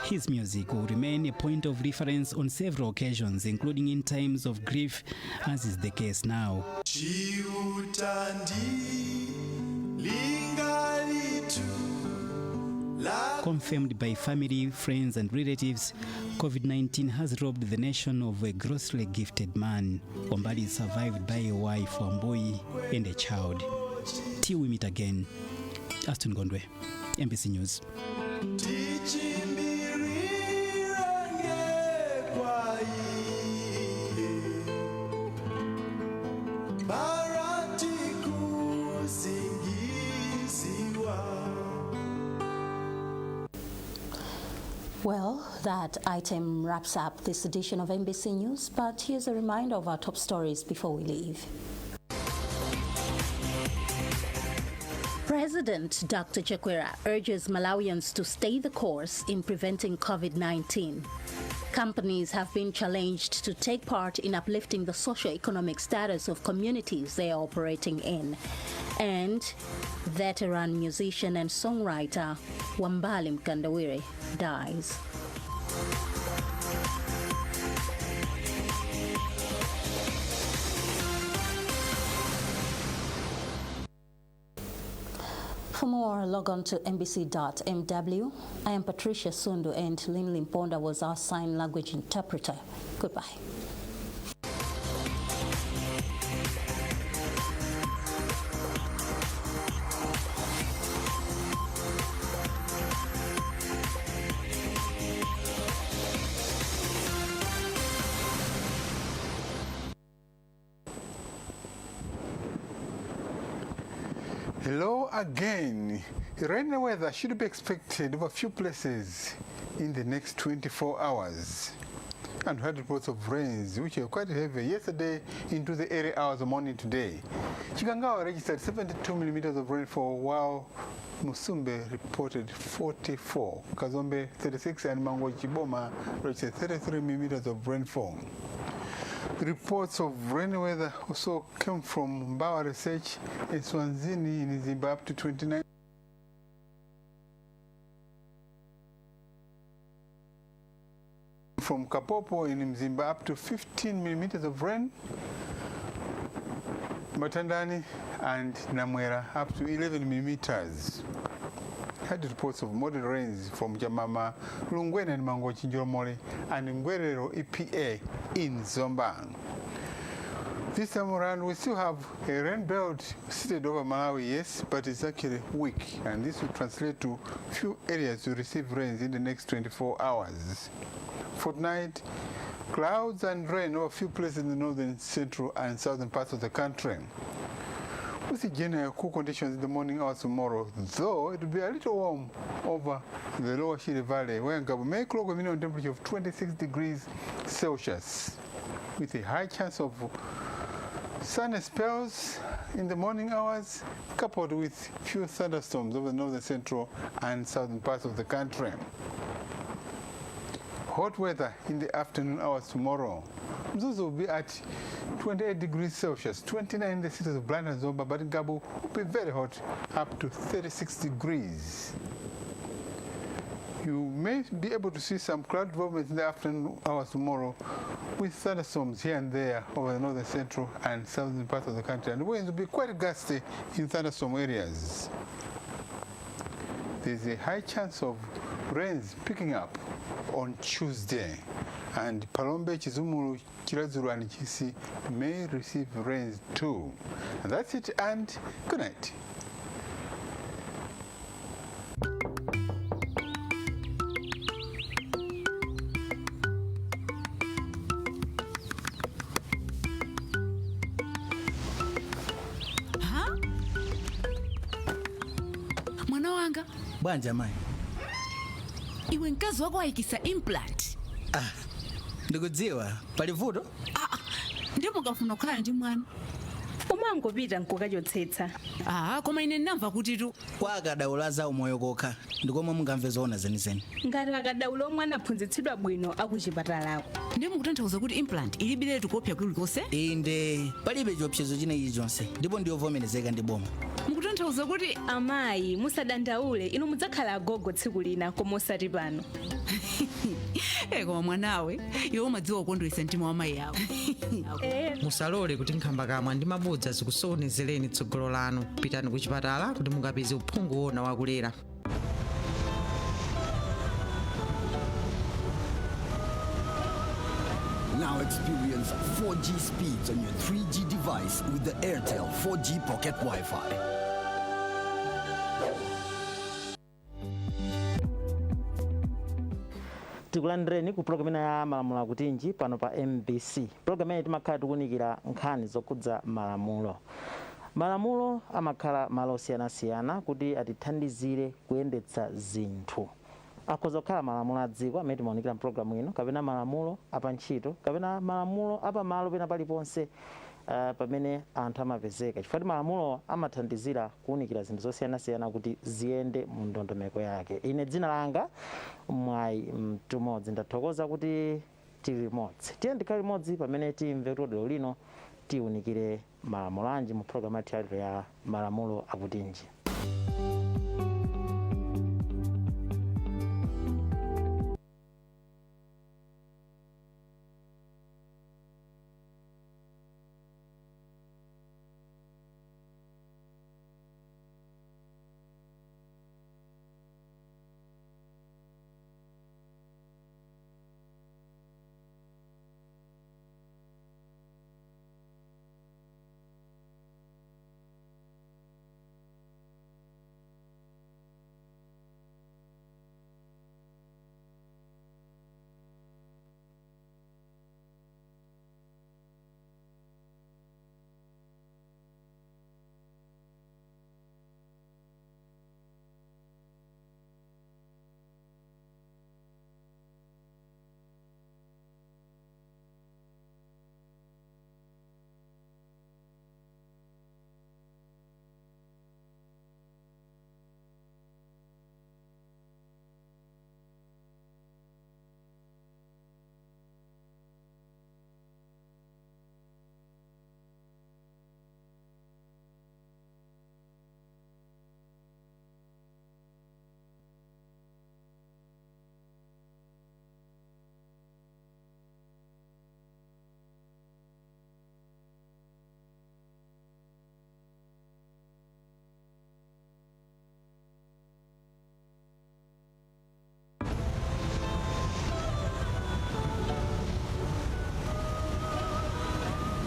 His music will remain a point of reference on several occasions, including in times of grief, as is the case now. Confirmed by family, friends and relatives, COVID-19 has robbed the nation of a grossly gifted man. Wambali is survived by a wife, Wamboi, and a child. Till we meet again, Aston Gondwe, MBC News. Well, that item wraps up this edition of MBC News, but here's a reminder of our top stories before we leave. President Dr. Chakwera urges Malawians to stay the course in preventing COVID-19. Companies have been challenged to take part in uplifting the socio-economic status of communities they are operating in. And veteran musician and songwriter Wambali Mkandawire dies. For more, log on to mbc.mw. I am Patricia Sundu, and Lynn Limponda was our sign language interpreter. Goodbye. Hello again. Rainy weather should be expected over a few places in the next 24 hours. And we had reports of rains which were quite heavy yesterday into the early hours of morning today. Chikangawa registered 72 millimeters of rainfall, while Musumbe reported 44. Kazombe 36 and Mango Chiboma registered 33 millimeters of rainfall. Reports of rainy weather also came from Mibawa Research in Swanzini in Zimbabwe up to 29. From Kapopo in Mzimba up to 15 millimeters of rain. Matandani and Namwera up to 11 millimeters. Had reports of moderate rains from Jamama, Lungwena and Mango Chinjomoli and Ngwerero EPA in Zombang. This time around, we still have a rain belt seated over Malawi, yes, but it's actually weak, and this will translate to few areas to receive rains in the next 24 hours. For tonight, clouds and rain over a few places in the northern, central, and southern parts of the country. We see general cool conditions in the morning hours tomorrow, though it will be a little warm over the lower Shire Valley, where Ngabo may clock a minimum temperature of 26 degrees Celsius, with a high chance of sunny spells in the morning hours, coupled with few thunderstorms over the northern, central, and southern parts of the country. Hot weather in the afternoon hours tomorrow. Mzuzu will be at 28 degrees Celsius, 29 in the cities of Blantyre and Zomba, but in Gabo will be very hot, up to 36 degrees. You may be able to see some cloud developments in the afternoon hours tomorrow, with thunderstorms here and there over the northern, central, and southern parts of the country, and winds will be quite gusty in thunderstorm areas. There's a high chance of rains picking up on Tuesday, and Palombe, Chizumulu, Chirazuru, and Chisi may receive rains too. And that's it, and good night. Mwana wanga bwanja mai iwe mkazi wako aikisa implant. Ndikudziwa pali vuto. Ndipo ngafuna kukhala ndi mwana umangopita nkukachotsetsa. Koma ine ndinamva kuti tu kwakadaulaza umoyo kokha ndikomwe mungamve zoona zenizeni. Ngati akadaula omwe anaphunzitsidwa bwino akuchipatalako. Ndipo mukutanthauza kuti implant ilibire tukopya kulikonse? Inde palibe chiopsezo chinechi chonse ndipo ndiyovomerezeka ndi boma. Mukutanthauza kuti amayi musadandaule inu mudzakhala agogo tsiku lina koma osati pano. Koma mwanawe iwe umadziwa kukondwetsa mtima wa mayi yako. Musalole kuti nkhamba kamwa ndi mabodza zikusokonezereni tsogolo lanu. Pitani kuchipatala kuti mungapeze uphungu wona wakulera. Now experience 4G speeds on your 3G device with the Airtel 4G Pocket Wi-Fi. Tikulandireni ku programu ya malamulo akutinji pano pa MBC. Programu iyi timakhala tikunikira nkhani zokhudza malamulo. Malamulo amakhala malo osiyanasiyana kuti atithandizire kuyendetsa zinthu. Akhoza kukhala malamulo a dziko amene timaonikira mpulogalamu ino, kapena malamulo apantchito, kapena malamulo apamalo pena paliponse pamene anthu amapezeka chifukwa malamulo amathandizira kuwunikira zinthu zosiyanasiyana kuti ziyende mu ndondomeko yake. Ine dzina langa Mwayi Mtumodzi, ndathokoza kuti tili limodzi. Tiye ndikhale limodzi pamene timve kuti lero lino tiwunikire malamulo anji mu programu yathu ya malamulo akutinji.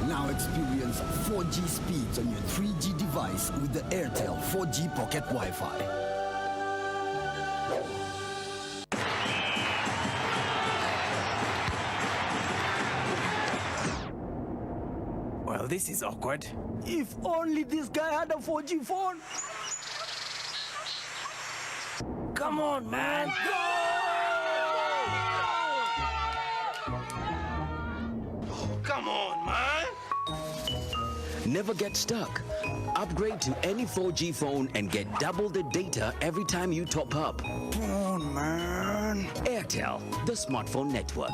Now experience 4G speeds on your 3G device with the Airtel 4G Pocket Wi-Fi. Well, this is awkward. If only this guy had a 4G phone. Come on, man. Come on, man. Never get stuck. Upgrade to any 4G phone and get double the data every time you top up. Come on, man. Airtel, the smartphone network.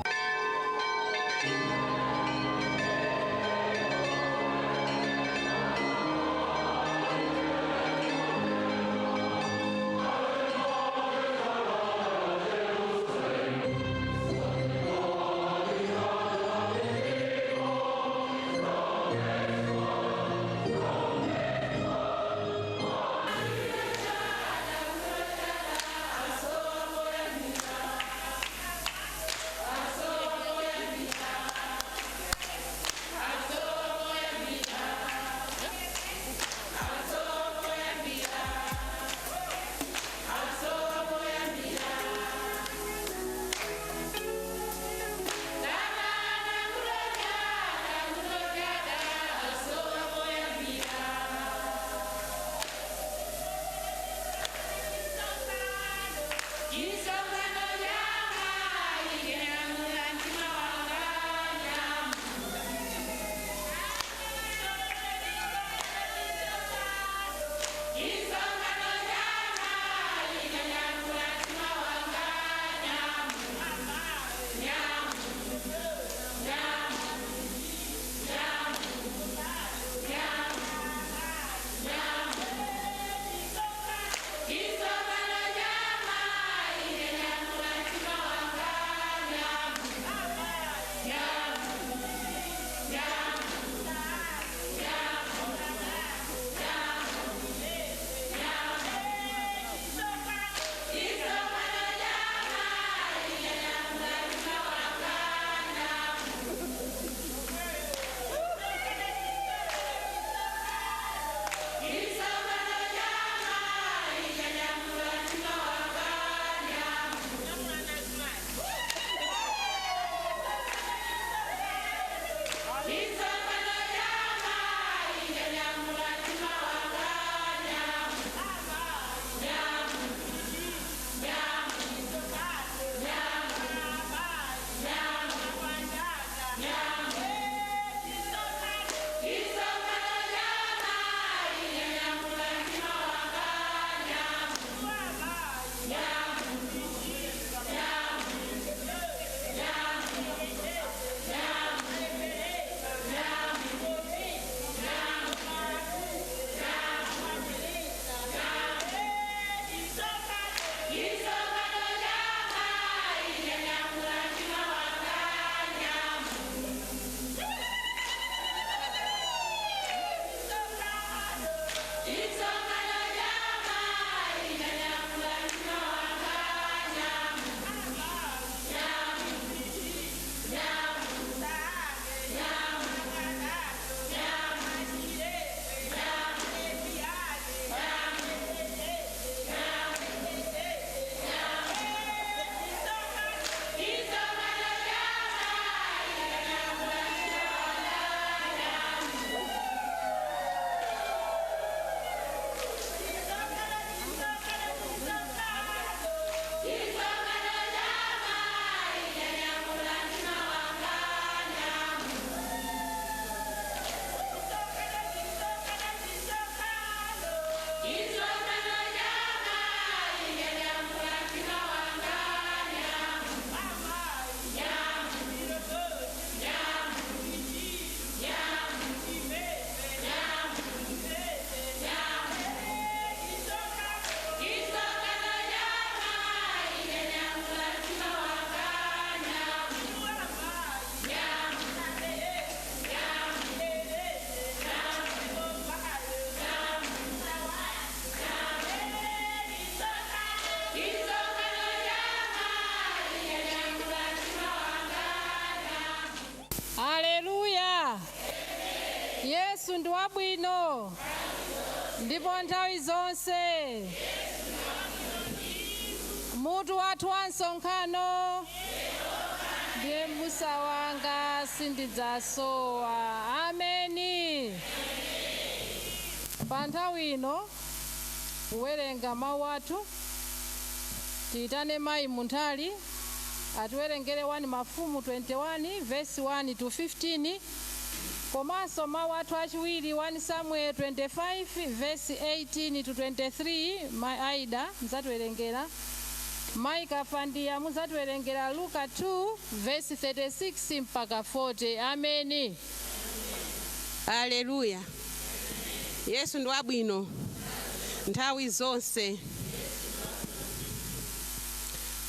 Yesu ndi wabwino ndipo nthawi zonse. Mutu wathu wa nsonkhano ndiye m'busa wanga sindidzasowa. Ameni. Pa nthawi ino kuwerenga mawu athu tiyitane mayi Munthali atiwerengere 1 Mafumu 21 verse 1 to 15 komanso mawu athu achiwiri 1 Samuel 25 verse 18 to 23 mayi Aida muzatiwerengera. Mayi Kafandiya muzatiwerengera Luka 2 verse 36 mpaka 40. Ameni. Haleluya. Yesu ndi wabwino nthawi zonse.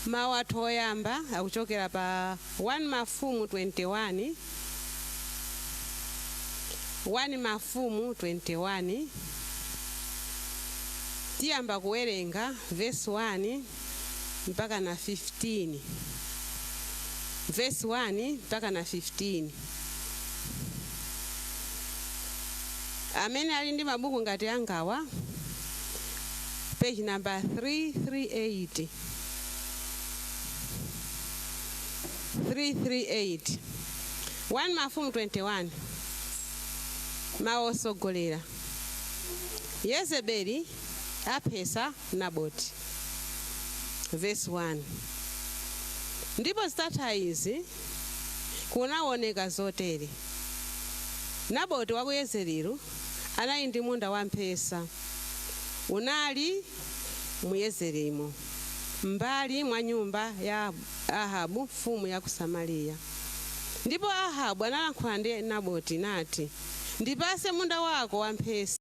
Mawu athu oyamba akuchokera pa 1 Mafumu 21. 1 Mafumu 21 tiyamba kuwerenga verse 1 mpaka na 15. Verse 1 mpaka na 15. Amene ali ndi mabuku ngati angawa page number 338. 338. 1 Mafumu 21 mawu osogolera. Yezebeli aphesa Naboti. Verse 1. Ndipo zitatha izi kunaoneka zotere. Naboti wa ku Yezireeli anali ndi munda wamphesa unali mu Yezireeli mbali mwa nyumba ya Ahabu mfumu ya ku Samariya. Ndipo Ahabu analankhula ndi Naboti nati, ndipase munda wako wamphesa